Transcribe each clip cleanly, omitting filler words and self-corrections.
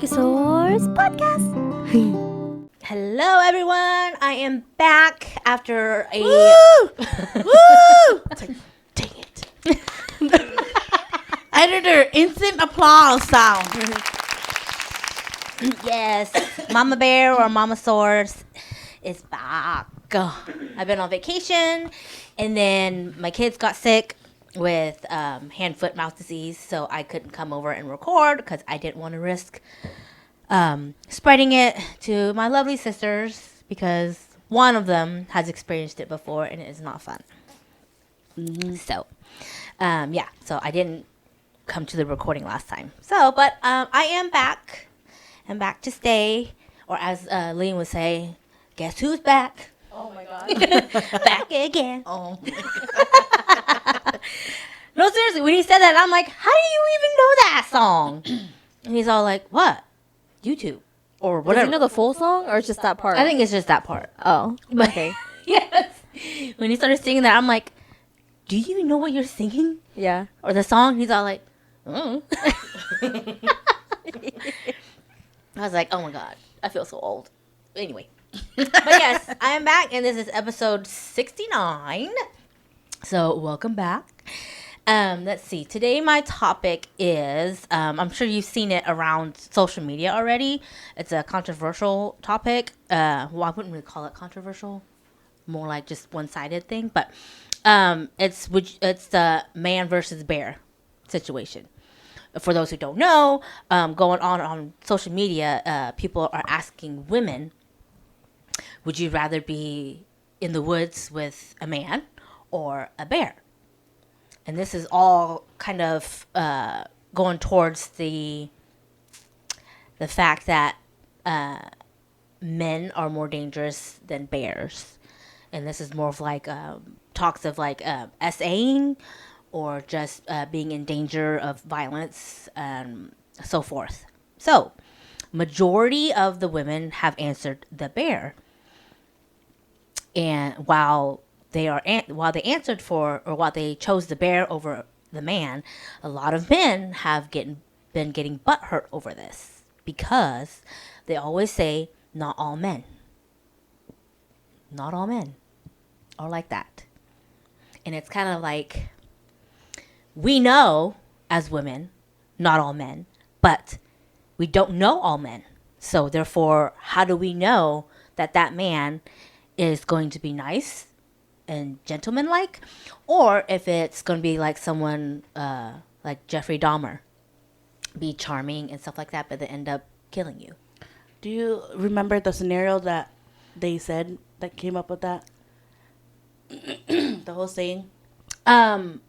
Monkeysaurus Podcast. Hello, everyone. I am back after a. Woo! Woo! It's like, dang it. Editor, instant applause sound. Yes, Mama Bear or Mama Source is back. I've been on vacation, and then my kids got sick with hand, foot, mouth disease, so I couldn't come over and record because I didn't want to risk spreading it to my lovely sisters because one of them has experienced it before and it is not fun. Mm-hmm. So, so I didn't come to the recording last time. So, but I am back. I'm back to stay, or as Lean would say, guess who's back? Oh my God. Back again. Oh. No, seriously, when he said that, I'm like, how do you even know that song? And he's all like, what? YouTube. Or Does whatever. you know the full song or just that part? I think it's just that part. Oh, But okay. yes. When he started singing that, I'm like, do you even know what you're singing? Yeah. Or the song? He's all like, oh. I was like, oh my God, I feel so old. Anyway. But yes, I am back, and this is episode 69. So welcome back. Let's see. Today my topic is, I'm sure you've seen it around social media already. It's a controversial topic. Well, I wouldn't really call it controversial. More like just one-sided thing. But it's the man versus bear situation. For those who don't know, going on social media, people are asking women, would you rather be in the woods with a man or a bear? And this is all kind of going towards the fact that men are more dangerous than bears. And this is more of like talks of like SAing or just being in danger of violence and so forth. So, majority of the women have answered the bear. And while they answered for, or while they chose the bear over the man, a lot of men have been getting butthurt over this because they always say, not all men. Not all men are like that. And it's kind of like, we know as women, not all men, but we don't know all men. So therefore, how do we know that that man is going to be nice and gentlemanlike, or if it's going to be like someone like Jeffrey Dahmer, be charming and stuff like that, but they end up killing you? Do you remember the scenario that they said that came up with that? The whole saying? I'm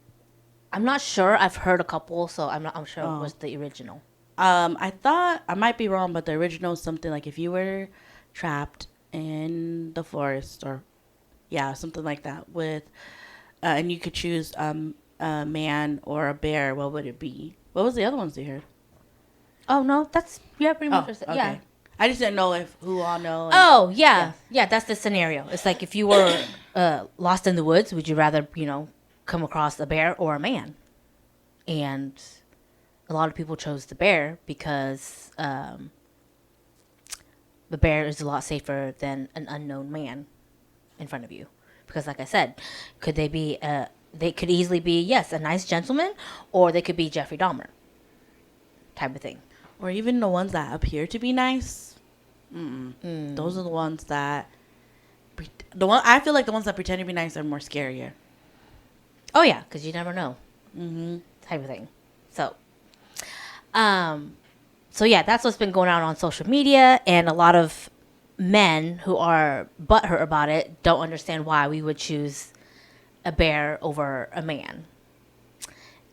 not sure. I've heard a couple, so I'm sure it was the original. I thought, I might be wrong, but the original is something like if you were trapped in the forest or something like that with and you could choose a man or a bear, what would it be? What was the other ones you heard? Oh no, that's pretty much Okay. yeah. I just didn't know if who all know. Oh yeah, that's the scenario. It's like if you were lost in the woods, would you rather come across a bear or a man? And a lot of people chose the bear because the bear is a lot safer than an unknown man in front of you. Because like I said, could they be they could easily be, yes, a nice gentleman, or they could be Jeffrey Dahmer type of thing. Or even the ones that appear to be nice. Those are the ones that I feel like the ones that pretend to be nice are more scarier. Oh yeah, because you never know. Mm-hmm. Type of thing. So yeah, that's what's been going on social media, and a lot of men who are butthurt about it don't understand why we would choose a bear over a man.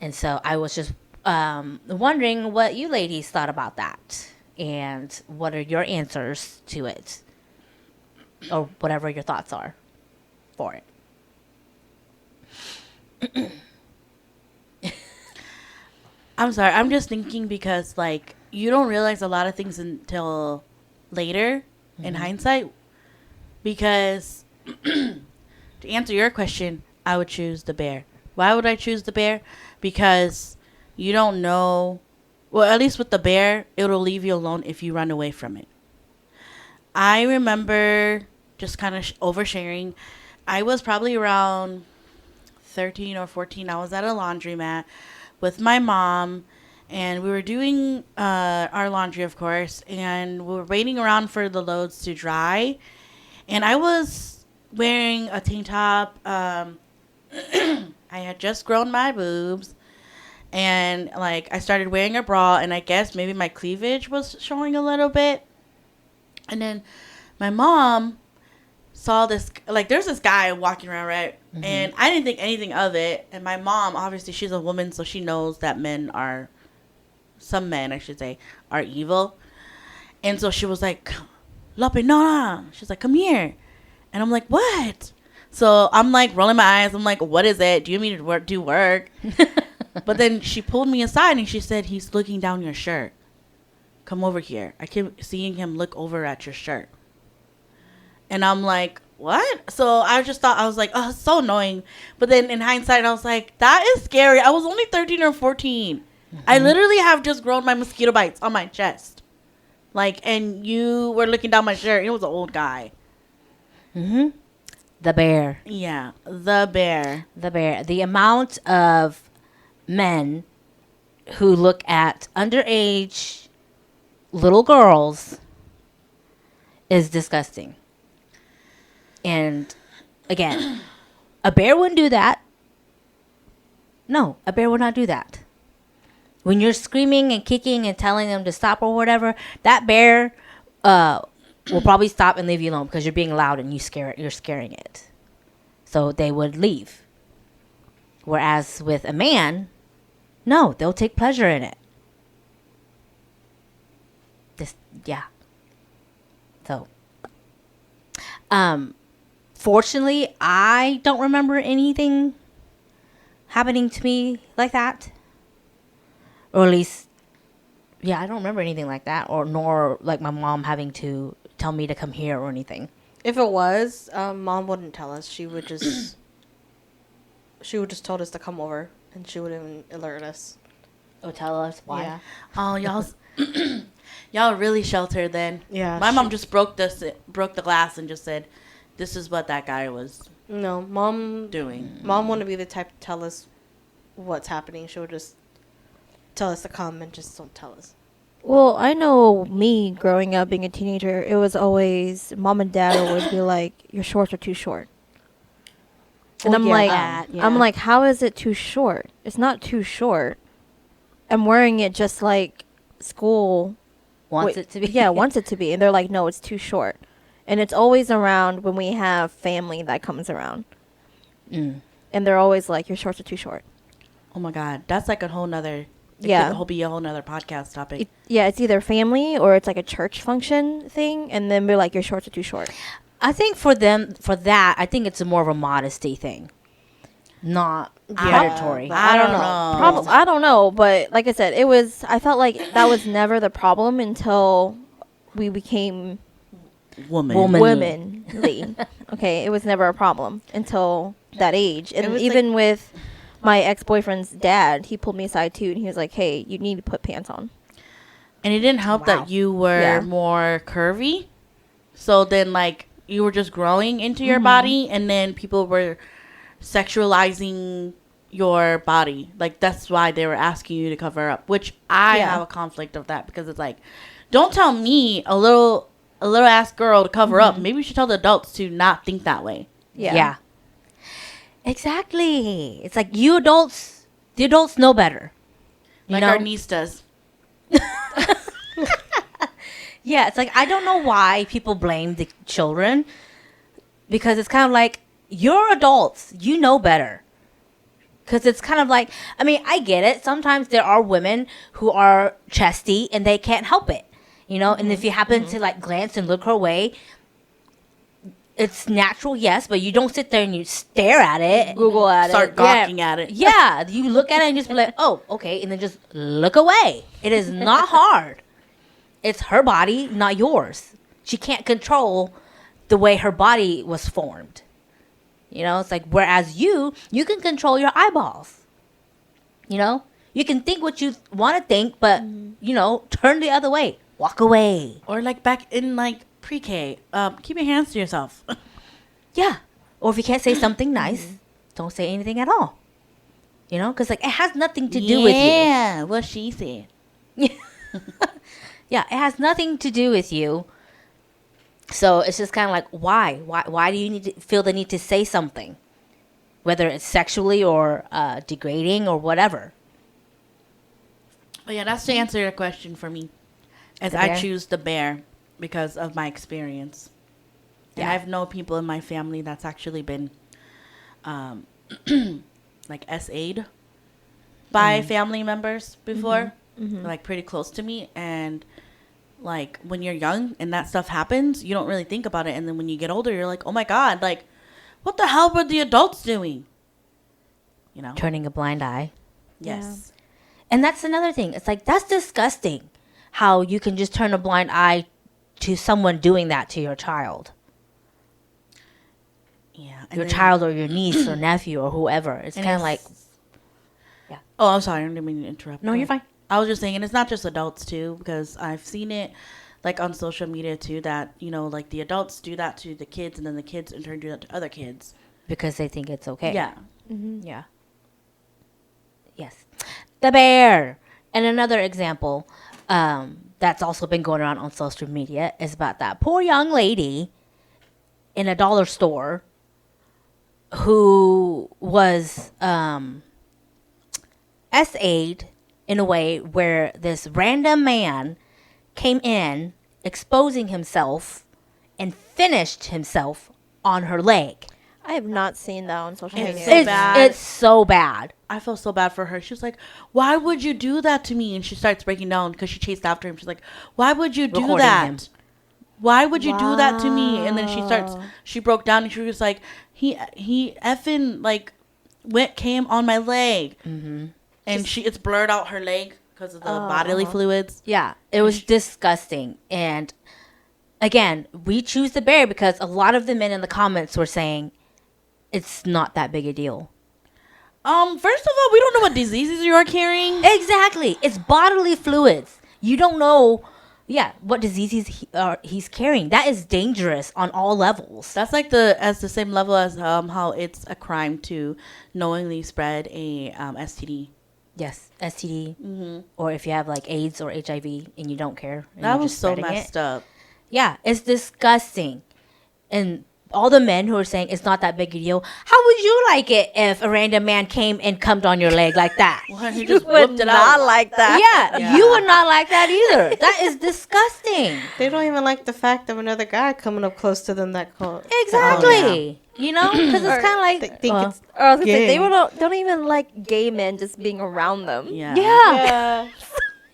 And so I was just wondering what you ladies thought about that, and what are your answers to it, or whatever your thoughts are for it. I'm sorry. I'm just thinking because, like, you don't realize a lot of things until later in hindsight. Because to answer your question, I would choose the bear. Why would I choose the bear? Because you don't know Well, at least with the bear, it'll leave you alone if you run away from it. I remember just kind of oversharing. I was probably around 13 or 14. I was at a laundromat with my mom, and we were doing our laundry, of course, and we were waiting around for the loads to dry. And I was wearing a tank top. I had just grown my boobs, and like I started wearing a bra, and I guess maybe my cleavage was showing a little bit. And then my mom saw this, like, there's this guy walking around, right? Mm-hmm. And I didn't think anything of it. And my mom, obviously, she's a woman, so she knows that some men, I should say, are evil. And so she was like, Lope, no. She's like, come here. And I'm like, what? So I'm like rolling my eyes. I'm like, what is it? Do you mean to do work? But then she pulled me aside and she said, he's looking down your shirt. Come over here. I keep seeing him look over at your shirt. And I'm like, what? So I just thought, I was like, oh, it's so annoying. But then in hindsight, I was like, that is scary. I was only 13 or 14. Mm-hmm. I literally have just grown my mosquito bites on my chest. Like, and you were looking down my shirt. It was an old guy. Mm-hmm. The bear. Yeah, the bear. The bear. The amount of men who look at underage little girls is disgusting. And again, a bear wouldn't do that. No, a bear would not do that. When you're screaming and kicking and telling them to stop or whatever, that bear will probably stop and leave you alone because you're being loud and you're scaring it. So they would leave. Whereas with a man, no, they'll take pleasure in it. Yeah. So, fortunately, I don't remember anything happening to me like that. Or at least, yeah, I don't remember anything like that. Nor like my mom having to tell me to come here or anything. If it was, Mom wouldn't tell us. She would just told us to come over, and she wouldn't alert us. Oh, tell us why? Yeah. Oh, y'all really sheltered then. Yeah. My mom just broke the glass and just said, this is what that guy was No, Mom doing. Mom wouldn't be the type to tell us what's happening. She would just tell us to come and just don't tell us. Well, I know me growing up being a teenager, it was always Mom and Dad always be like, your shorts are too short. And I'm like, I'm like, how is it too short? It's not too short. I'm wearing it just like school Wants it to be. Yeah, wants it to be. And they're like, no, it's too short. And it's always around when we have family that comes around. Mm. And they're always like, your shorts are too short. Oh my God. That's like a whole nother, it'll be a whole nother podcast topic. It's either family or it's like a church function thing. And then we're like, your shorts are too short. I think for that, I think it's more of a modesty thing. Not predatory. I don't know. I don't know, but like I said, I felt like that was never the problem until we became womanly. Okay, it was never a problem until that age. And even with my ex-boyfriend's dad, he pulled me aside too, and he was like, hey, you need to put pants on. And it didn't help that you were more curvy. So then, like, you were just growing into your body, and then people were sexualizing your body. Like, that's why they were asking you to cover up, which I have a conflict of that, because it's like, don't tell me, a little ass girl, to cover up. Maybe you should tell the adults to not think that way. Yeah. Exactly. It's like the adults know better. Like our niece does. Yeah, it's like, I don't know why people blame the children, because it's kind of like, you're adults, you know better. Because it's kind of like, I mean, I get it. Sometimes there are women who are chesty and they can't help it, and if you happen to like glance and look her way, it's natural, yes, but you don't sit there and you stare at it, Google at start it. gawking at it. Yeah, you look at it and just be like, oh, okay, and then just look away. It is not hard. It's her body, not yours. She can't control the way her body was formed. It's like, whereas you can control your eyeballs. You You can think what you want to think, but you know, turn the other way. Walk away. Or like back in like pre-K, keep your hands to yourself. Yeah. Or if you can't say something nice, don't say anything at all. You know, because like it has nothing to do with you. Yeah, what she said. Yeah, it has nothing to do with you. So it's just kind of like, why? Why do you need to feel the need to say something? Whether it's sexually or degrading or whatever. But yeah, that's to answer your question for me. As The I bear? choose the bear because of my experience. And Yeah. I've known people in my family that's actually been like SA'd by family members before. Like pretty close to me. And like when you're young and that stuff happens, you don't really think about it. And then when you get older, you're like, oh my God, like what the hell were the adults doing? You know? Turning a blind eye. Yes. And that's another thing. It's like, that's disgusting how you can just turn a blind eye to someone doing that to your child. Yeah. and Your then- child or your niece or nephew or whoever. It's and kind of like, it's- Oh, I'm sorry. I didn't mean to interrupt. no, you're fine. I was just saying, and it's not just adults too, because I've seen it like on social media too, that, you know, like the adults do that to the kids and then the kids in turn do that to other kids. Because they think it's okay. Yeah. Yeah. Yes. The bear. And another example that's also been going around on social media is about that poor young lady in a dollar store who was SA'd in a way where this random man came in exposing himself and finished himself on her leg. I have not seen that on social It's media. so bad. It's so bad. I feel so bad for her. She was like, why would you do that to me? And she starts breaking down because she chased after him. She's like, why would you do Recording that? him. Why would you do that to me? And then she broke down and she was like, he effing like came on my leg. Mm-hmm. And it's blurred out her leg because of the bodily fluids. Yeah, it was disgusting. And again, we choose the bear because a lot of the men in the comments were saying it's not that big a deal. First of all, we don't know what diseases you are carrying. Exactly. It's bodily fluids. You don't know, what diseases he's carrying. That is dangerous on all levels. That's like the same level as how it's a crime to knowingly spread a STD. Yes, STD. Or if you have like AIDS or HIV and you don't care. And That you're was just so spreading messed it. up. Yeah, it's disgusting. And all the men who are saying it's not that big a deal, how would you like it if a random man came and cummed on your leg like that? He just would whipped it not out. like that. Yeah, you would not like that either. That is disgusting. They don't even like the fact of another guy coming up close to them that close. Exactly. You know, because it's kind of like, They think it's Or I was gonna say, they gay. don't even like gay men just being around them. Yeah. yeah.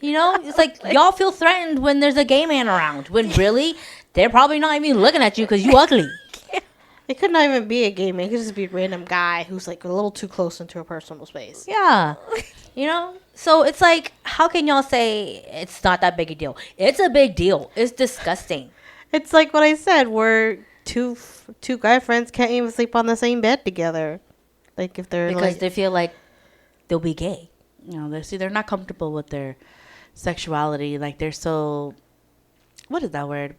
You know, it's like y'all feel threatened when there's a gay man around. When really, they're probably not even looking at you because you ugly. It could not even be a gay man. It could just be a random guy who's like a little too close into a personal space. Yeah. You know? So it's like, how can y'all say it's not that big a deal? It's a big deal. It's disgusting. It's like what I said, where two guy friends can't even sleep on the same bed together. Like if they're Because like, they feel like they'll be gay. You know, they're not comfortable with their sexuality. Like they're so, what is that word?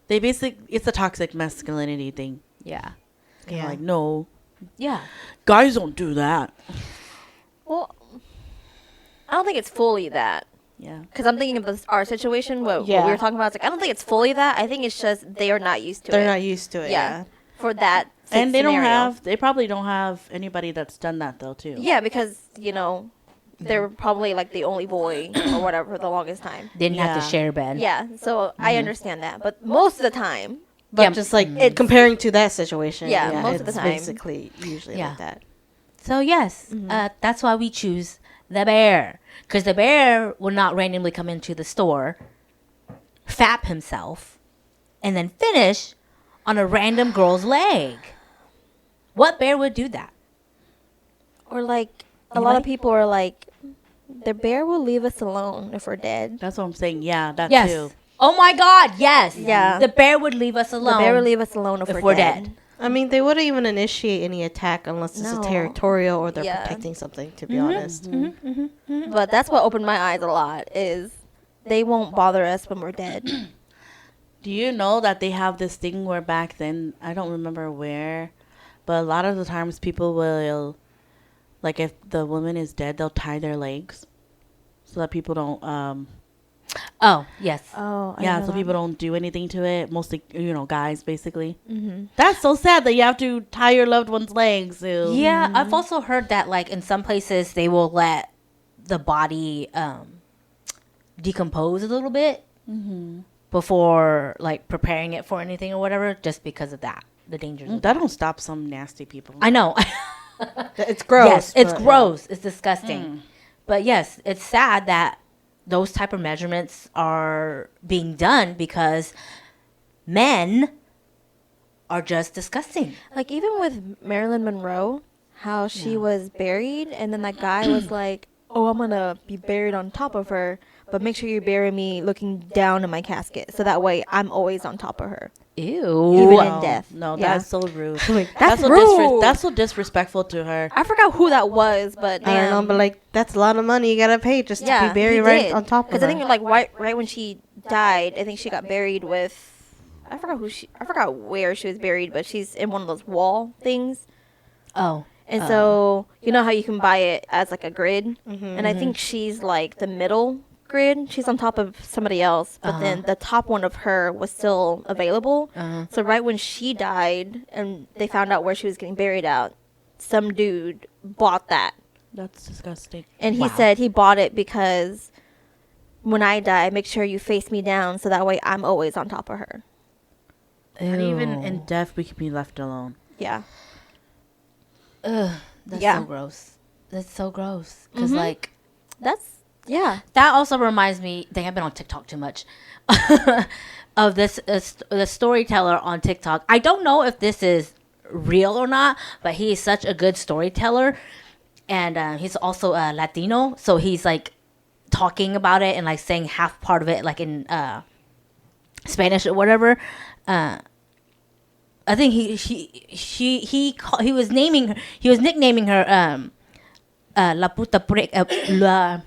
It's a toxic masculinity thing. Yeah. Yeah. Like, no, Yeah. guys don't do that. Well, I don't think it's fully that. Yeah. Because I'm thinking of our situation, what we Yeah. were talking about. It's like, I don't think it's fully that. I think it's just they are not used to they're it. not used to it. Yeah. For that And scenario. they probably don't have anybody that's done that though too. Yeah, because, they were probably like the only boy or whatever for the longest time. Didn't have to Yeah. share bed. Yeah, so I understand that. But most of the time, But Yeah. just like It's- comparing to that situation, Yeah, most of the it's time. basically usually Yeah. like that. So yes, that's why we choose the bear, because the bear will not randomly come into the store, fap himself, and then finish on a random girl's leg. What bear would do that? or like a lot of Anybody? people are like, the bear will leave us alone if we're dead. That's what I'm saying. Yeah, that Yes. too. Oh my God, yes. Yeah. The bear would leave us alone. The bear will leave us alone if, if we're we're dead. dead. I mean, they wouldn't even initiate any attack unless it's No. a territorial or they're Yeah. protecting something, to be honest. But that's what opened my eyes a lot is they won't bother us when we're dead. Do you know that they have this thing where back then, I don't remember where, but a lot of the times people will, like if the woman is dead, they'll tie their legs so that people don't, Oh, yes. Oh, so people don't do anything to it. Mostly, guys, basically. Mm-hmm. That's so sad that you have to tie your loved one's legs. Ew. Yeah, I've also heard that, like, in some places they will let the body decompose a little bit before, like, preparing it for anything or whatever, just because of that, the dangers. Of That don't stop some nasty people. I know. It's gross. Yes, it's but, gross. It's disgusting. But yes, it's sad that those type of measurements are being done because men are just disgusting. Like even with Marilyn Monroe, how she was buried, and then that guy was like, "Oh, I'm gonna be buried on top of her, but make sure you bury me looking down in my casket, so that way I'm always on top of her." Ew. Even in death. No, Yeah. that's so rude. That's so rude. that's so disrespectful to her. I forgot who that was, but I don't know, but like that's a lot of money you gotta pay just to be buried right on top of Because her. I think like right when she died, I think she got buried with I forgot where she was buried, but she's in one of those wall things. Oh. And so you know how you can buy it as like a grid, and I think she's like the middle grid. She's on top of somebody else, but then the top one of her was still available. So right when she died, and they found out where she was getting buried out, some dude bought that. That's disgusting. And he said he bought it because when I die, make sure you face me down so that way I'm always on top of her. And even in death, we can be left alone. Yeah. Ugh, that's Yeah. so gross. That's so gross. Because, like, Yeah. that also reminds me, dang, I've been on TikTok too much, of this, the storyteller on TikTok. I don't know if this is real or not, but he is such a good storyteller. And he's also Latino. So he's, like, talking about it and, like, saying half part of it, like, in Spanish or whatever. I think he was nicknaming her La Puta La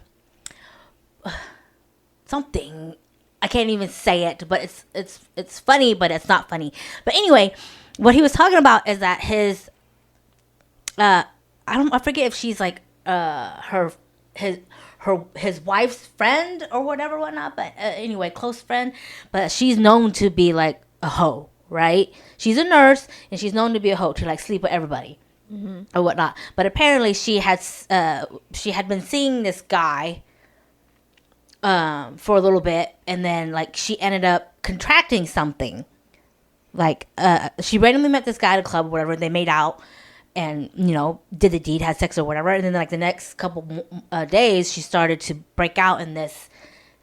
something. I can't even say it, but it's funny, but it's not funny. But anyway, what he was talking about is that his I forget if she's like his wife's friend or whatnot, but anyway, close friend, but she's known to be like a hoe, right? She's a nurse and she's known to be a hoe, to like sleep with everybody or whatnot. But apparently she had been seeing this guy for a little bit, and then like she ended up contracting something. Like she randomly met this guy at a club or whatever. They made out and did the deed, had sex or whatever. And then like the next couple days, she started to break out in this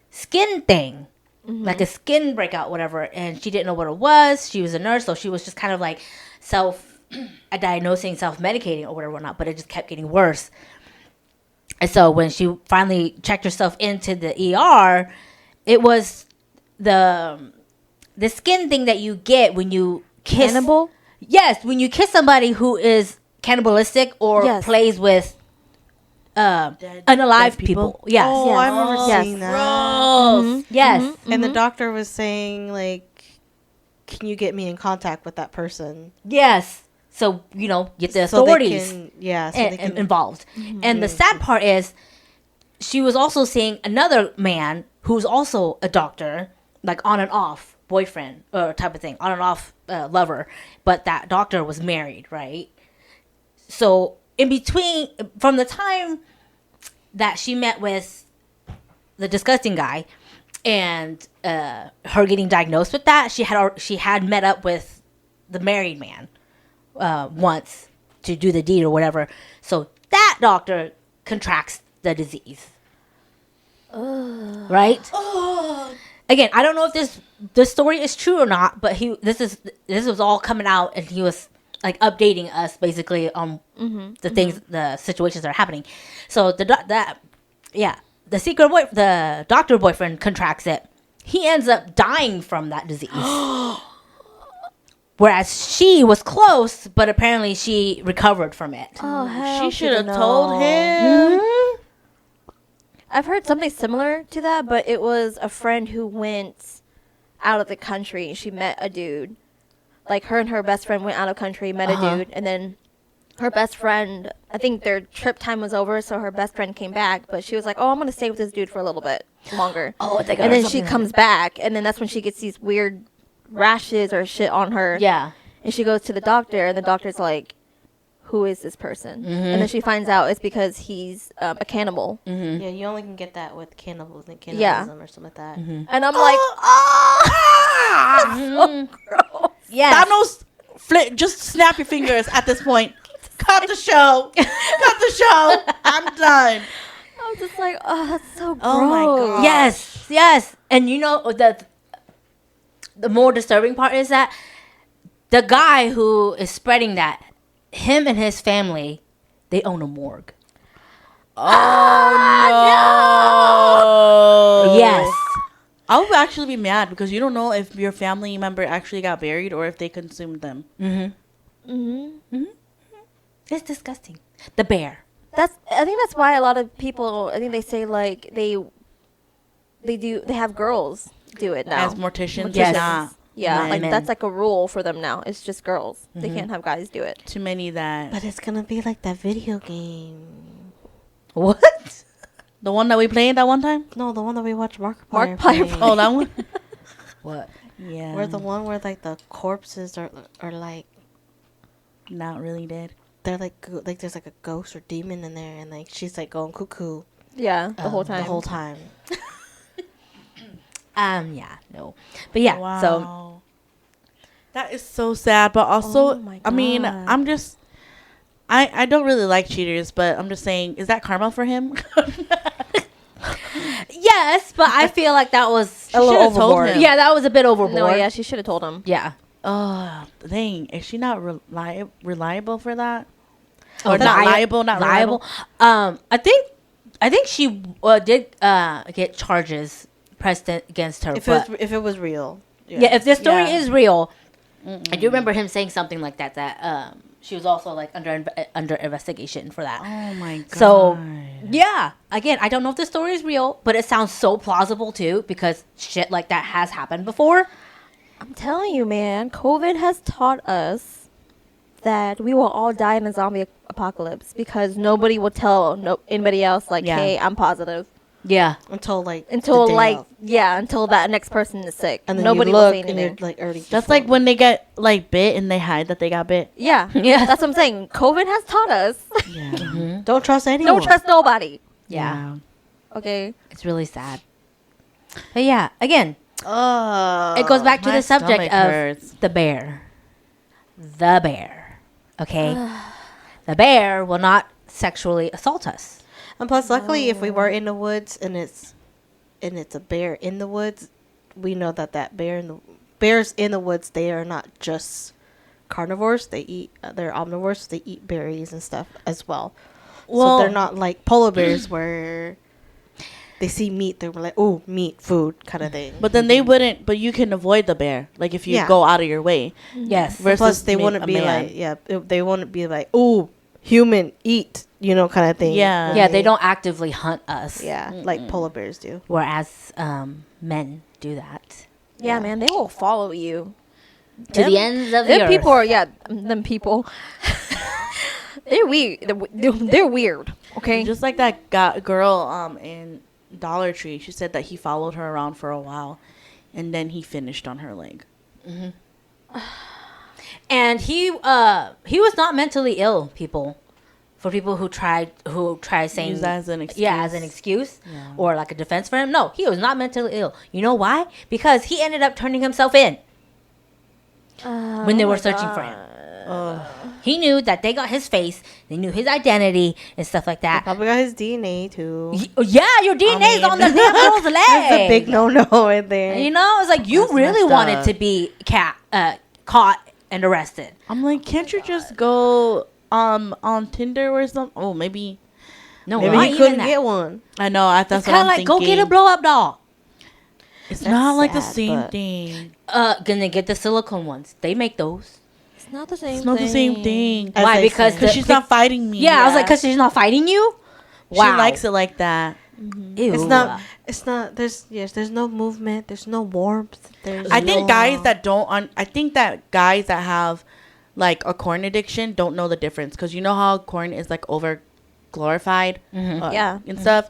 skin thing, like a skin breakout, whatever. And she didn't know what it was. She was a nurse, so she was just kind of like diagnosing, self-medicating or whatever, but it just kept getting worse. And so when she finally checked herself into the ER, it was the skin thing that you get when you kiss. Cannibal? Yes, when you kiss somebody who is cannibalistic or plays with unalive people. Yes. Oh, Yes. I remember Yes. seeing that. Gross. Yes. And the doctor was saying, like, can you get me in contact with that person? Yes. So, get the So they authorities can- yeah, so they can involved. And the sad part is she was also seeing another man who's also a doctor, like on and off boyfriend or type of thing, on and off lover. But that doctor was married, right? So in between, from the time that she met with the disgusting guy and her getting diagnosed with that, she had met up with the married man once to do the deed or whatever. So that doctor contracts the disease. Right? Again, I don't know if this story is true or not, but this was all coming out, and he was like updating us basically on the things, the situations that are happening. So the doctor boyfriend contracts it. He ends up dying from that disease. Whereas she was close, but apparently she recovered from it. Oh, hell She to should the have no. told him. I've heard something similar to that, but it was a friend who went out of the country. She met a dude. Like, her and her best friend went out of country, met a dude, and then her best friend, I think their trip time was over, so her best friend came back, but she was like, oh, I'm going to stay with this dude for a little bit longer. Oh, they got and her then she something comes back, and then that's when she gets these weird rashes or shit on her. Yeah. And she goes to the doctor, and the doctor's like, who is this person? And then she finds out it's because he's a cannibal. Yeah, you only can get that with cannibalism Yeah. or something like that. And I'm like, so gross. Yes. Thanos, just snap your fingers at this point. Cut the show. Cut the show. I'm done. I'm just like, oh, that's so gross. Oh my God. Yes, yes. And you know the more disturbing part is that the guy who is spreading that, him and his family, they own a morgue. Oh no. Yes. I would actually be mad because you don't know if your family member actually got buried or if they consumed them. It's disgusting. The bear. I think that's why a lot of people, I think they say like they have girls do it now. As morticians, Yes. not Yeah, like men. that's like a rule for them now. It's just girls. They can't have guys do it. too many that. But it's gonna be like that video game. What? The one that we played that one time? No, the one that we watched Markiplier play. play. Oh, that one? What? Yeah. Where the one where like the corpses are like Not really dead. they're like there's like a ghost or demon in there and like she's like going cuckoo Yeah, the whole time. the whole time. Yeah, no. But yeah, so Wow. That is so sad, but also, Oh my I mean, God. I'm just, I don't really like cheaters, but I'm just saying, is that karma for him? yes, but I feel like that was A little should've told overboard. him. Yeah, that was a bit overboard. No, yeah, she should have told him. Yeah. Oh, dang. Is she not reliable for that? Oh, Or not liable, not liable. reliable? I think she did get charges pressed against her. But If it was real. yeah, if this story Yeah. is real, I do remember him saying something like that. That she was also like under investigation for that. Oh my God. So yeah, again, I don't know if the story is real, but it sounds so plausible too because shit like that has happened before. I'm telling you, man, COVID has taught us that we will all die in a zombie apocalypse because nobody will tell anybody else like, Yeah. hey, I'm positive. Yeah. Until like Until the day like of. until that next person is sick. And then nobody you will look say and anything. you're like already. That's like when they get like bit and they hide that they got bit. Yeah, Yeah. that's what I'm saying. COVID has taught us. Yeah. don't trust anyone. Don't trust nobody. Yeah. Okay. It's really sad. But yeah, again, Oh, it goes back to my the subject stomach of hurts. the bear. The bear. Okay? The bear will not sexually assault us. And plus, luckily, if we were in the woods and it's a bear in the woods, we know that bears in the woods, they are not just carnivores. They're omnivores. They eat berries and stuff as well. Well- So they're not like polar bears where they see meat, they're like, oh, meat, food kind of thing. But then they wouldn't. But you can avoid the bear, like if you Yeah. go out of your way. Yes. Versus Plus, they ma- wouldn't a be man. like, they wouldn't be like, oh, human, eat, kind of thing. Yeah. Yeah, they don't actively hunt us. Yeah, like polar bears do. Whereas men do that. Yeah, man, they will follow you. To the ends of the Them earth. people are them people. They're weird. They're weird. Okay. Just like that girl in Dollar Tree, she said that he followed her around for a while, and then he finished on her leg. And he was not mentally ill, people. For people who try saying Use that as an Yeah, as an excuse. excuse or like a defense for him. No, he was not mentally ill. You know why? Because he ended up turning himself in when they were searching for him. He knew that they got his face, they knew his identity and stuff like that. Probably got his DNA too. Yeah, your DNA's on the damn girl's leg. That's a big no-no right there. You know, it's like you That's really messed wanted up. to be caught and arrested. I'm like, can't you just go on Tinder or something? Oh, maybe. No, Maybe not he even couldn't that. get one. I know. That's It's what kind I'm of like thinking. go get a blow up doll. It's That's not like the sad, same but- thing. Gonna get the silicone ones. They make those. It's not the same. It's not the same thing. As Why? they Because say. Because she's not fighting me. Yeah, I was like, because she's not fighting you. She Wow. likes it like that. Ew. It's not. It's not. There's no movement. There's no warmth. There's. I think no, guys that don't. I think that guys that have like a corn addiction don't know the difference, because you know how corn is like over glorified, Yeah. and stuff,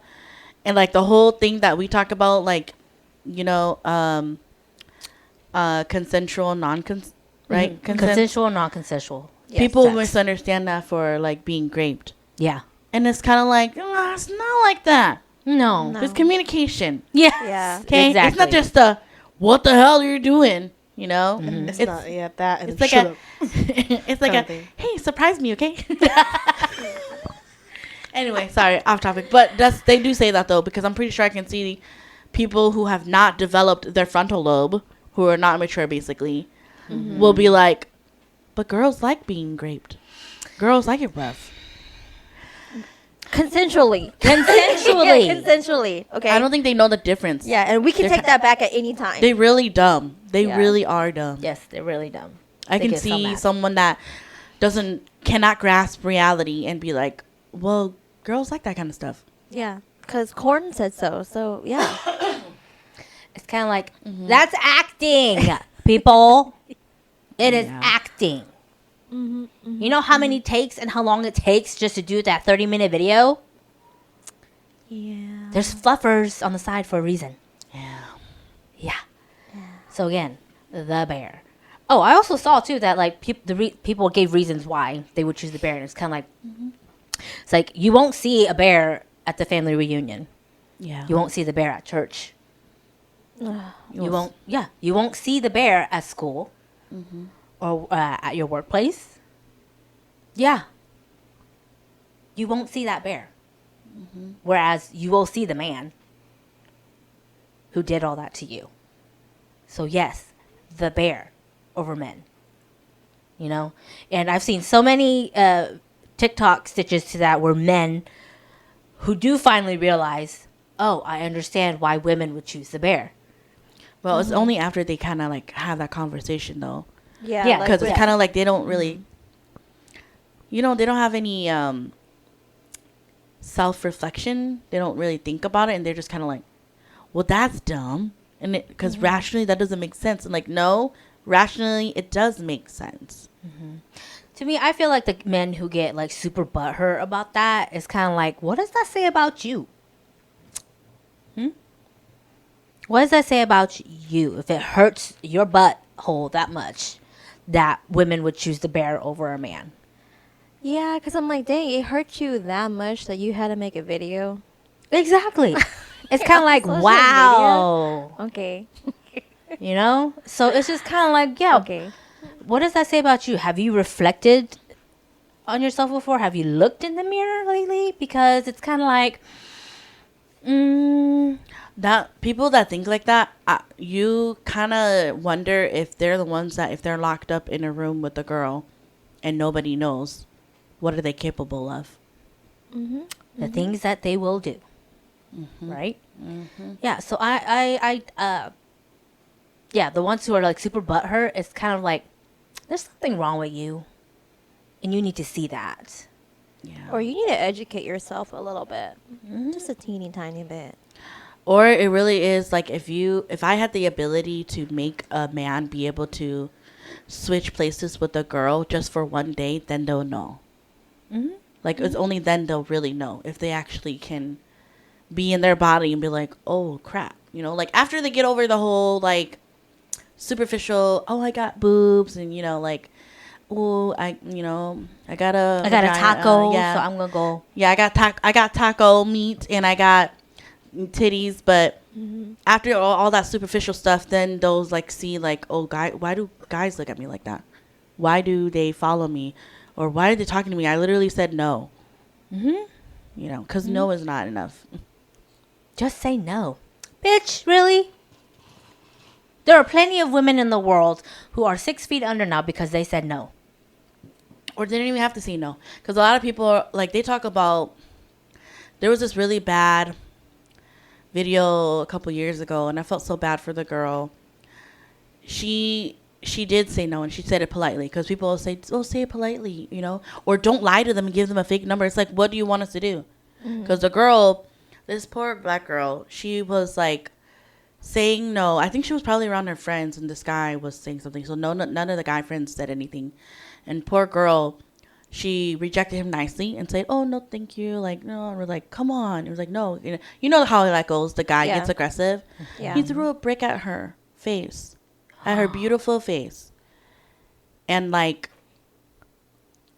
and like the whole thing that we talk about, like, consensual, right? Consensual, non-consensual. People sex. misunderstand that for like being raped, Yeah. and it's kind of like, oh, it's not like that. No. No. There's communication. Yeah. Yeah. Okay, Exactly. it's not just a what the hell are you doing? You know, It's not. Yeah, that. And It's like shut a, up. it's like Kinda a, thing. hey, surprise me, okay? Anyway, sorry, off topic. But they do say that though, because I'm pretty sure I can see people who have not developed their frontal lobe, who are not mature, basically, will be like, but girls like being raped. Girls like it rough. Consensually. Consensually. Yeah, consensually. Okay. I don't think they know the difference. Yeah, and we can They're take that back at any time. They really dumb. They Yeah. really are dumb. Yes, they're really dumb. I They can get so see mad. someone that cannot grasp reality and be like, well, girls like that kind of stuff. Yeah, because Corn said so. So yeah. It's kind of like, that's acting, people. It is Yeah. acting. You know how many takes and how long it takes just to do that 30-minute video? Yeah. There's fluffers on the side for a reason. Yeah. Yeah. So again, the bear. Oh, I also saw too that like people gave reasons why they would choose the bear, and it's kind of like it's like you won't see a bear at the family reunion. Yeah. You won't see the bear at church. You won't. Yeah, you won't see the bear at school or at your workplace. Yeah. You won't see that bear. Whereas you will see the man who did all that to you. So yes, the bear over men. You know? And I've seen so many TikTok stitches to that where men who do finally realize, oh, I understand why women would choose the bear. Well, it's only after they kind of like have that conversation though, Yeah. Yeah, because yeah. it's kind of like they don't really, they don't have any self-reflection. They don't really think about it, and they're just kind of like, well, that's dumb, and because rationally that doesn't make sense. And like, no, rationally it does make sense. To me, I feel like the men who get like super butthurt about that is kind of like, what does that say about you? What does that say about you if it hurts your butthole that much that women would choose the bear over a man? Yeah, because I'm like, dang, it hurt you that much that you had to make a video. Exactly. It's kind of like, Social wow. Okay. You know? So it's just kind of like, yeah, Okay. what does that say about you? Have you reflected on yourself before? Have you looked in the mirror lately? Because it's kind of like, That people that think like that, you kind of wonder if they're the ones that, if they're locked up in a room with a girl and nobody knows, what are they capable of? the things that they will do. Right? Yeah. So yeah, the ones who are like super butthurt, it's kind of like, there's something wrong with you. And you need to see that. Yeah. Or you need to educate yourself a little bit. Just a teeny tiny bit. Or it really is like, if I had the ability to make a man be able to switch places with a girl just for one day, then they'll know. Like, it's only then they'll really know if they actually can be in their body and be like, oh crap, you know, like after they get over the whole like superficial, oh, I got boobs, and like, oh, I got a vagina, taco, yeah. so I'm gonna go. Yeah, I got taco meat and I got titties, but after all that superficial stuff, then those like see like, oh, why do guys look at me like that? Why do they follow me? Or why are they talking to me? I literally said no. Because no is not enough. Just say no. Bitch, really? There are plenty of women in the world who are 6 feet under now because they said no. Or they didn't even have to say no. Because a lot of people, are, like, they talk about, there was this really bad video a couple years ago, and I felt so bad for the girl. She did say no, and she said it politely, because people will say, "Oh, say it politely," or don't lie to them and give them a fake number. It's like, what do you want us to do? Because the girl, this poor black girl, she was like saying no. I think she was probably around her friends, and this guy was saying something. So none of the guy friends said anything, and poor girl, she rejected him nicely and said, "Oh no, thank you." Like, no, and we're like, "Come on." It was like, no, you know how that goes. The guy gets aggressive. Yeah. He threw a brick at her face, at her beautiful face, and like,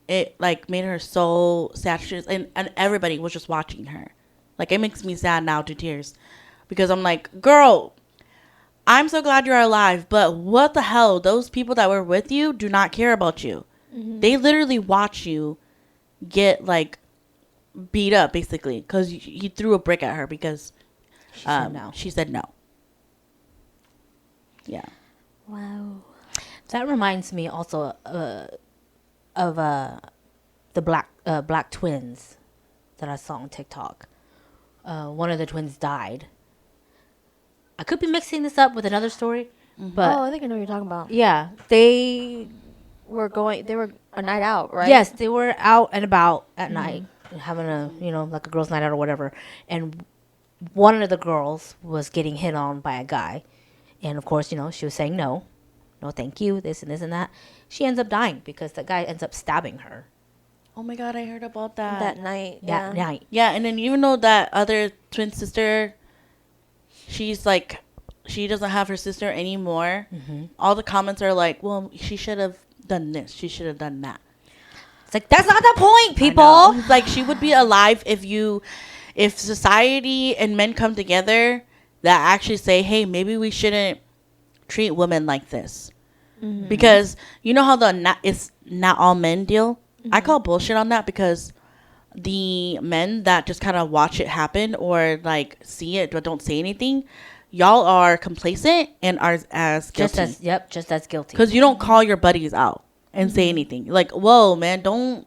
it like made her so sad. And everybody was just watching her. Like, it makes me sad now to tears, because I'm like, girl, I'm so glad you're alive, but what the hell? Those people that were with you do not care about you. They literally watch you get like beat up, basically, because he threw a brick at her because she said no. Yeah. Wow. That reminds me also of the black twins that I saw on TikTok. One of the twins died. I could be mixing this up with another story, but I think I know what you're talking about. yeah, They were a night out, right? yes, they were out and about at night having a like a girls' night out or whatever, and one of the girls was getting hit on by a guy, and of course she was saying no, thank you, this and this and that. She ends up dying because the guy ends up stabbing her Oh my God, I heard about that. That night. that night. Yeah, and then even though that other twin sister, she's like, she doesn't have her sister anymore. All the comments are like, well, she should have done this. She should have done that. It's like, that's not the point, people. Like, she would be alive if society and men come together that actually say, hey, maybe we shouldn't treat women like this. Because you know how it's not all men deal? I call bullshit on that, because the men that just kind of watch it happen or like see it but don't say anything, y'all are complacent and are as guilty. Just as guilty. Because you don't call your buddies out and say anything. Like, whoa, man, don't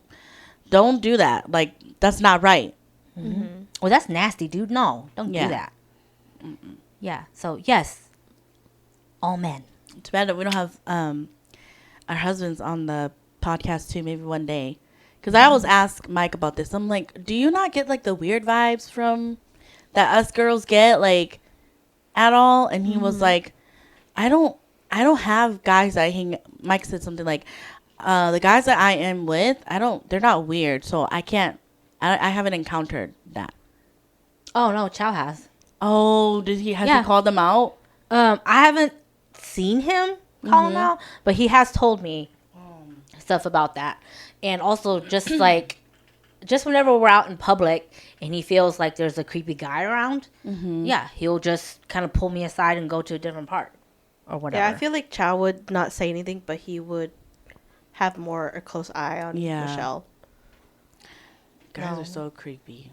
do that. Like, that's not right. Well, that's nasty, dude. No, don't do that. Yeah. So yes, all men. It's bad that we don't have our husbands on the podcast too. Maybe one day, because I always ask Mike about this. I'm like, do you not get like the weird vibes from that us girls get, like, at all? And he was like, I don't have guys that I hang. Mike said something like, the guys that I am with, they're not weird, so I haven't encountered that. Oh no, Chow has. Oh, has he called them out? I haven't seen him call him out, but he has told me stuff about that. And also just like, just whenever we're out in public and he feels like there's a creepy guy around, he'll just kind of pull me aside and go to a different part or whatever. Yeah, I feel like Chow would not say anything, but he would have a close eye on Michelle. Guys are so creepy.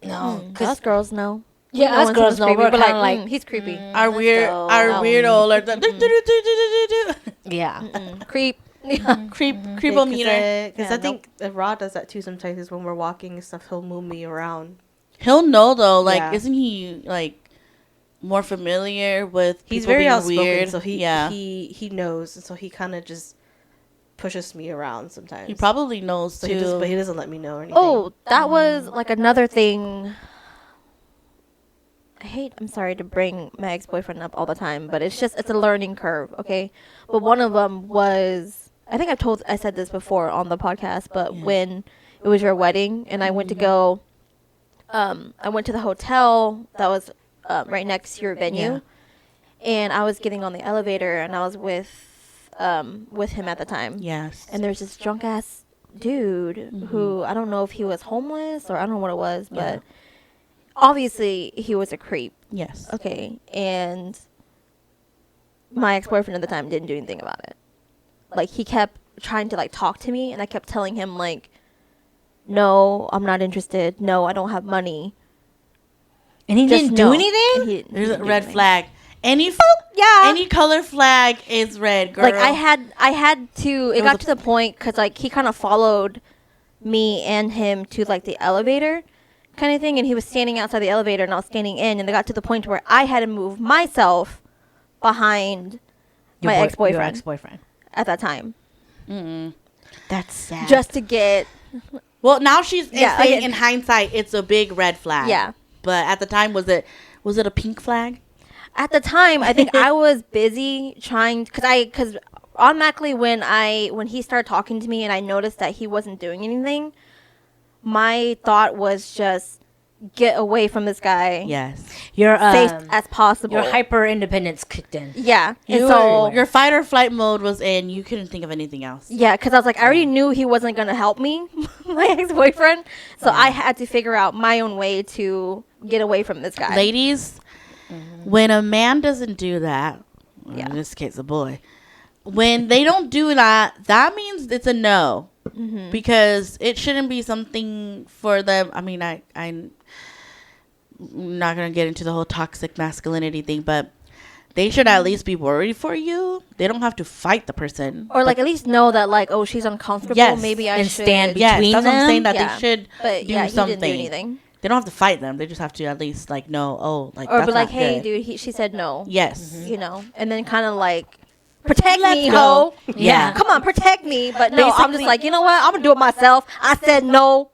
No, Us girls know. yeah, us girls know. We're kind of like, he's creepy. Our weirdo alert. yeah. Creep. Creepometer. Because I think Rod does that too sometimes. Is when we're walking and stuff, he'll move me around. He'll know though. Like, Yeah. isn't he like more familiar with? He's people very being outspoken, weird? so he knows, and so he kind of just pushes me around sometimes. He probably knows so too. but he doesn't let me know or anything. Oh, that was like another thing. I'm sorry to bring my ex-boyfriend up all the time, but it's a learning curve, okay? But one of them was, I think I said this before on the podcast, but when it was your wedding and I went to go, I went to the hotel that was right next to your venue, and I was getting on the elevator and I was with him at the time. Yes. And there's this drunk ass dude who, I don't know if he was homeless or I don't know what it was, but obviously he was a creep. Yes. Okay. And my ex-boyfriend at the time didn't do anything about it. Like, he kept trying to like talk to me, and I kept telling him like, no, I'm not interested. No, I don't have money. And he Just didn't do no. anything? And he There's a didn't do red anything. flag. Any Yeah. any color flag is red, girl. Like, I had to, it got to the point because like he kind of followed me and him to like the elevator, kind of thing, and he was standing outside the elevator, and I was standing in, and it got to the point where I had to move myself behind my Your ex-boyfriend ex-boyfriend. at that time, That's sad. just to get Well, now she's Yeah, saying okay. in hindsight, it's a big red flag. Yeah. But at the time, was it a pink flag? at the time. I think I was busy trying because automatically when he started talking to me and I noticed that he wasn't doing anything, my thought was just get away from this guy. Yes. Your Safe as possible. your hyper independence kicked in. Yeah. And so Your fight or flight mode was in. You couldn't think of anything else. yeah, because I was like, I already knew he wasn't going to help me, my ex-boyfriend. So I had to figure out my own way to get away from this guy. Ladies, when a man doesn't do that, Yeah. in this case a boy, when they don't do that, that means it's a no. Because it shouldn't be something for them. I mean, I'm not going to get into the whole toxic masculinity thing, but they should at least be worried for you. They don't have to fight the person. Or like at least know that like, oh, she's uncomfortable. Yes, Maybe I and should. stand Yes, between that's what I'm saying, them? that Yeah. they should But do yeah, something. he didn't do anything. They don't have to fight them. They just have to at least like know, oh, like Or that's be like, not hey, good. dude, she said no. Yes. You know, and then kind of like protect Let's me, go. ho. Yeah. Come on, protect me. But no, I'm just Basically- like, you know what? I'm gonna do it myself. I said no.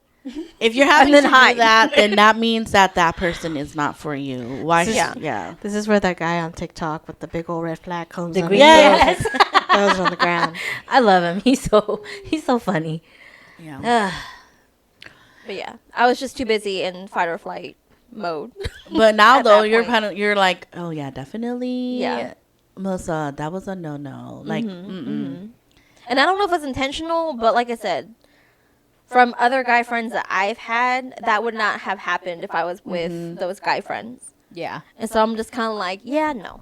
If you're having then to hide. do that, then that means that person is not for you. Why? Yeah. Yeah. This is where that guy on TikTok with the big old red flag comes The on. green Yes. Throws on the ground. I love him. He's so funny. Yeah. But yeah, I was just too busy in fight or flight mode. But now At though, that you're point. you're like, oh yeah, definitely. Yeah. Melissa, that was a no. Like, mm-mm. And I don't know if it's intentional, but like I said, from other guy friends that I've had, that would not have happened if I was with those guy friends. Yeah. And so I'm just kind of like, yeah, no.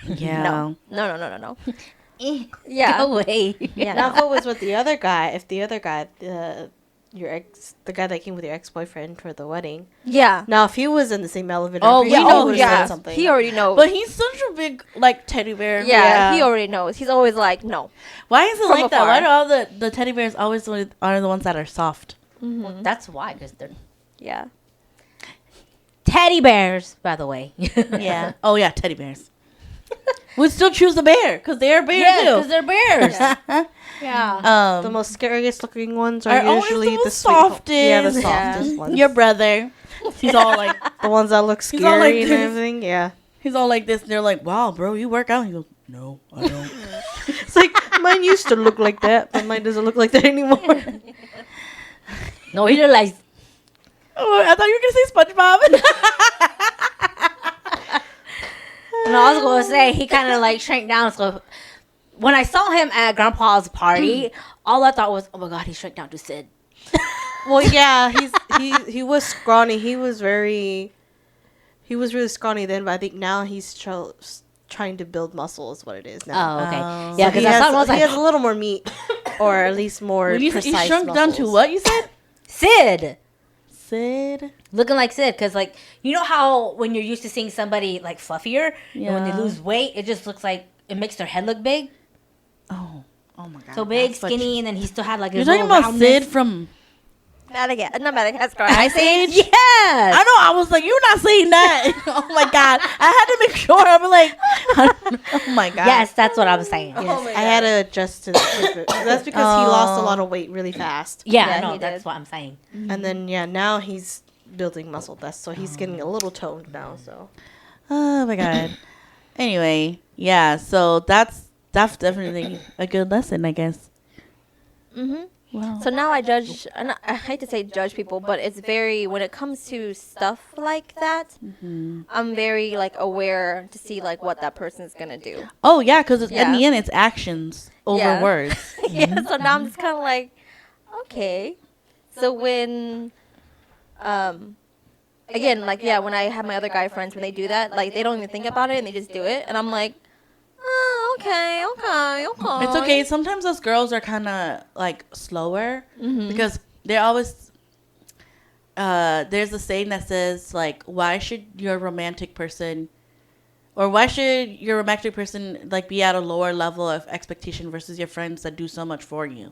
Yeah. No. Yeah. Go away. Yeah. Now, if it was with the other guy, if the other guy, the guy that came with your ex-boyfriend for the wedding. Yeah. Now, if he was in the same elevator, Oh, I'm we pretty know sure who would've yeah. said something. He already knows. But he's such a big like teddy bear. yeah, he already knows. He's always like, no. Why is it From like that? afar. Why do all the teddy bears always are the ones that are soft? Well, that's why, because they're Yeah. teddy bears, by the way. Yeah. Oh yeah, teddy bears. We'd still choose the bear because they're bears Yeah, because too. they're bears. Yeah. The most scariest looking ones Are are always usually the the sweet ho- Yeah, the softest. softest Yeah. ones. Your brother, he's all like, The ones that look He's all like scary and this. everything. Yeah. he's all like this. And they're like, wow, bro, you work out. He goes, no, I don't. It's like, mine used to look like that, but mine doesn't look like that anymore. No, he realized. Oh, I thought you were gonna say SpongeBob. And I was gonna say he kind of like shrank down. So when I saw him at Grandpa's party, all I thought was, "Oh my God, he shrank down to Sid." Well, yeah, he was scrawny. He was really scrawny then, but I think now he's trying to build muscle is what it is now. Oh, okay. Oh. Yeah, So because he I has, saw him. I was he like, has a little more meat, or at least more When you precise he shrunk down to muscles. what you said? Sid. Sid. Looking like Sid, because like you know how when you're used to seeing somebody like fluffier, and when they Yeah. lose weight, it just looks like it makes their head look big, Oh my god. so big, that's what skinny, and then he still had like You're his talking little about roundness. Sid from Madagascar. Not Madagascar. Ice Age? Yes. I know. I was like, you're not saying that. Oh my god. I had to make sure. I'm like, oh my god. Yes, that's what I'm saying. Yes, I had to adjust to the That's because he lost a lot of weight really fast. Yeah, Yeah, no, he that's did. what I'm saying. And then now he's building muscle. So he's getting a little toned now. So Oh my god. Anyway, yeah. So that's definitely a good lesson, I guess. Mm-hmm. Wow. So now I judge, and I hate to say judge people, but it's very, when it comes to stuff like that, I'm very like aware to see like what that person's going to do. Oh yeah, because in Yeah. the end, it's actions over Yeah. words. Yeah, so now I'm just kind of like, okay. So when, again, like, yeah, when I have my other guy friends, when they do that, like, they don't even think about it and they just do it. And I'm like, oh, okay. It's okay. Sometimes us girls are kind of like slower because they're always. There's a saying that says like, why should your romantic person like be at a lower level of expectation versus your friends that do so much for you?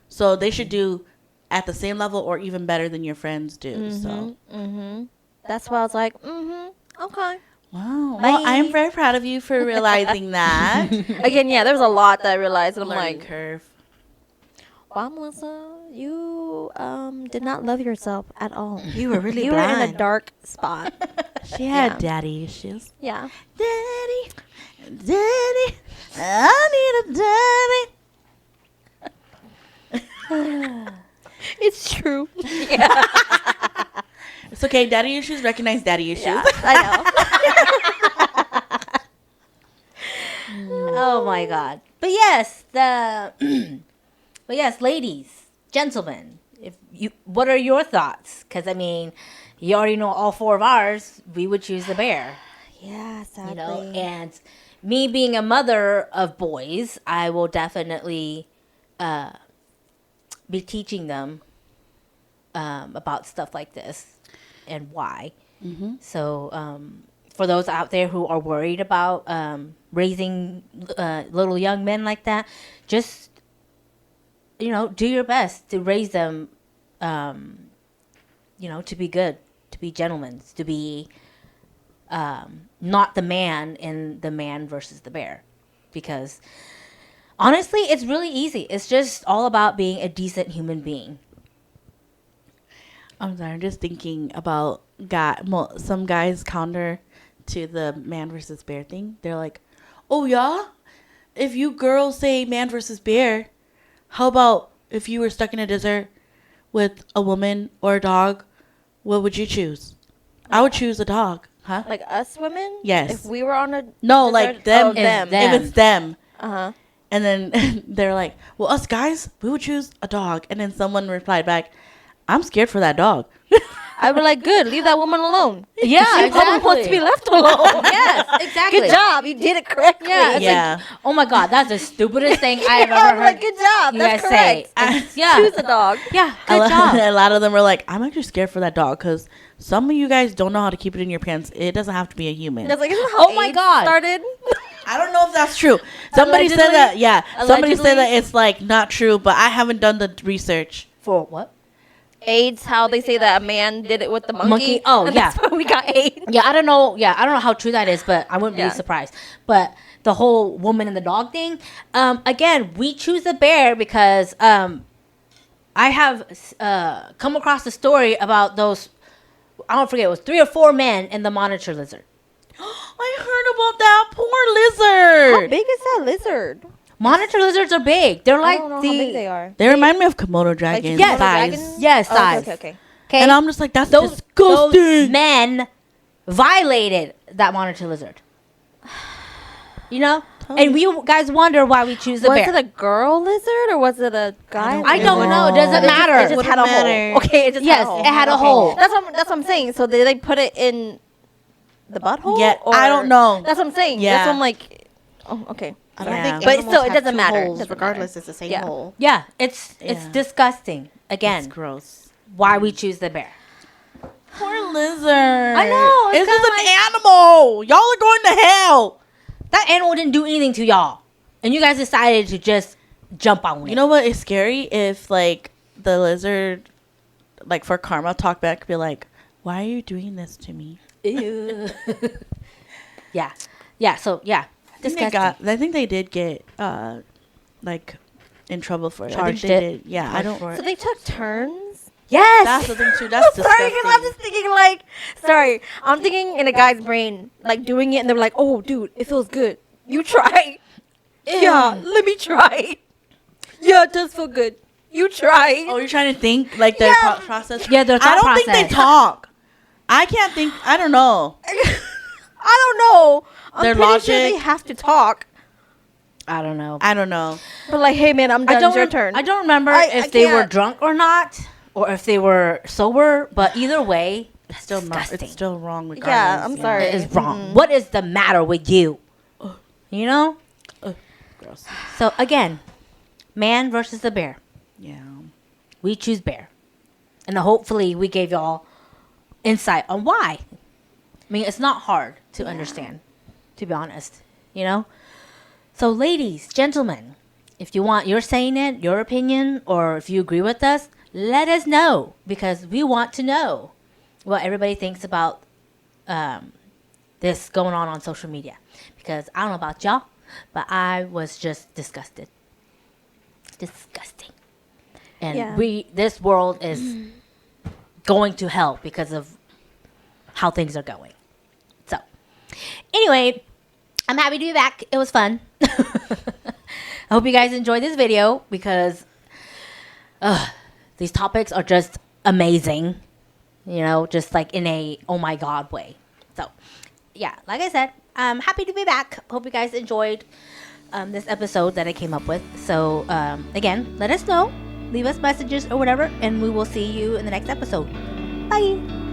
So they should do at the same level or even better than your friends do. So, That's why I was like, okay. wow. Well, I'm very proud of you for realizing that. Again, yeah, there was a lot that I realized, and I'm Learning like, curve. wow, Melissa, you did not love yourself at all. You were really You were in a blind. dark spot. She had Yeah. daddy issues. Yeah. Daddy, daddy, I need a daddy. It's true. It's okay. Daddy issues recognize daddy issues. Yeah, I Oh my god. But yes, but yes, ladies, gentlemen, what are your thoughts? Because I mean, you already know all four of ours. We would choose the bear, know. Yeah, sadly. you know. And me being a mother of boys, I will definitely be teaching them about stuff like this and why. So for those out there who are worried about raising little young men like that, just, you know, do your best to raise them, you know, to be good, to be gentlemen, to be not the man in the man versus the bear. Because honestly, it's really easy. It's just all about being a decent human being. I'm sorry. I'm just thinking about some guys counter to the man versus bear thing. They're like, "Oh yeah, if you girls say man versus bear, how about if you were stuck in a desert with a woman or a dog? What would you choose?" I would choose a dog. Huh? Like us women? Yes. If we were on a No, desert- like them. Oh, them. Them. If it's them. Uh-huh. And then they're like, well, us guys, we would choose a dog. And then someone replied back, I'm scared for that dog. I'd be like, good, leave that woman alone. Yeah, She probably wants to be left alone. Yes, exactly. Good job. You did it correctly. Yeah, it's Yeah. like, oh my god, that's the stupidest thing I have Yeah, ever I'm heard. like, good job. you That's guys correct. say. Yeah, Choose a dog. yeah, A good lot, job. a lot of them were like, I'm actually scared for that dog because some of you guys don't know how to keep it in your pants. It doesn't have to be a human. That's like, isn't how Oh my AIDS God. started? I don't know if that's true. Somebody said Allegedly? that. Yeah. Somebody said Allegedly? that it's like not true, but I haven't done the research. For what? AIDS, how they say that a man did it with the monkey. Monkey? Oh, and yeah. That's why we got AIDS. Yeah, I don't know. Yeah, I don't know how true that is, but I wouldn't Yeah. be surprised. But the whole woman and the dog thing. Again, we choose the bear because I have come across the story about those. I don't forget. It was 3 or 4 men and the monitor lizard. I heard about that poor How lizard. big is that lizard? Monitor lizards are big. They're I like don't know the how big they are. They remind me of Komodo dragons. Yes. size. Dragon? Yes, Oh, size. okay. Okay, And I'm just like, that's those disgusting. men violated that monitor lizard. You know, and we guys wonder why we choose the Was bear. it a girl lizard or was it a guy? I don't know. It doesn't matter. It just had a Wouldn't matter. hole. Okay, it just Yes, had a hole. it had a hole. That's what I'm saying. So did they put it in the butthole? Yeah, or- I don't know. That's what I'm saying. Yeah. That's what I'm like. Oh, okay. I don't Yeah. think But animals still, it have doesn't 2 matter. holes, Doesn't regardless, matter. it's the same Yeah. hole. Yeah, it's Yeah. disgusting. Again, It's gross. why we choose the bear. Poor lizard. I know, it's It's just kinda an animal. Y'all are going to hell. That animal didn't do anything to y'all, and you guys decided to just jump on it. You know what is scary? If like the lizard, like for karma, talk back, be like, "Why are you doing this to me?" Ew. yeah, yeah. So yeah, disgusting. I think they did get like in trouble for it. I think Charged they it. did. Yeah, I don't. So they took turns. Yes. That's the thing too. That's Sorry, disgusting. because I'm just thinking like, sorry, I'm thinking in a guy's brain, like doing it, and they're like, oh, dude, it feels good. You try. Yeah, let me try. Yeah, it does feel good. You try. Oh, you're trying to think like their Yeah. process. Yeah, their I thought don't think they process. talk. I can't think. I don't know. I don't know. I'm Their pretty sure logic? they have to talk. I don't know. I don't know. But like, hey man, I'm done. I don't. It's your turn. I don't remember I if they were can't. drunk or not, or if they were sober. But either way, that's Still disgusting. not. It's still wrong. Regardless. Yeah, I'm sorry. It is wrong. What is the matter with you? You know. Gross. So again, man versus the bear. Yeah. We choose bear, and hopefully we gave y'all insight on why. I mean, it's not hard to understand, to be honest. You know. So, ladies, gentlemen, if you want, you're saying it, your opinion, or if you agree with us, let us know, because we want to know what everybody thinks about this going on social media. Because I don't know about y'all, but I was just disgusted. Disgusting. And this world is going to hell because of how things are going. So, anyway, I'm happy to be back. It was fun. I hope you guys enjoyed this video, because these topics are just amazing. You know, just like in a oh my god way. So, yeah, like I said, I'm happy to be back. Hope you guys enjoyed this episode that I came up with. So, again, let us know. Leave us messages or whatever, and we will see you in the next episode. Bye.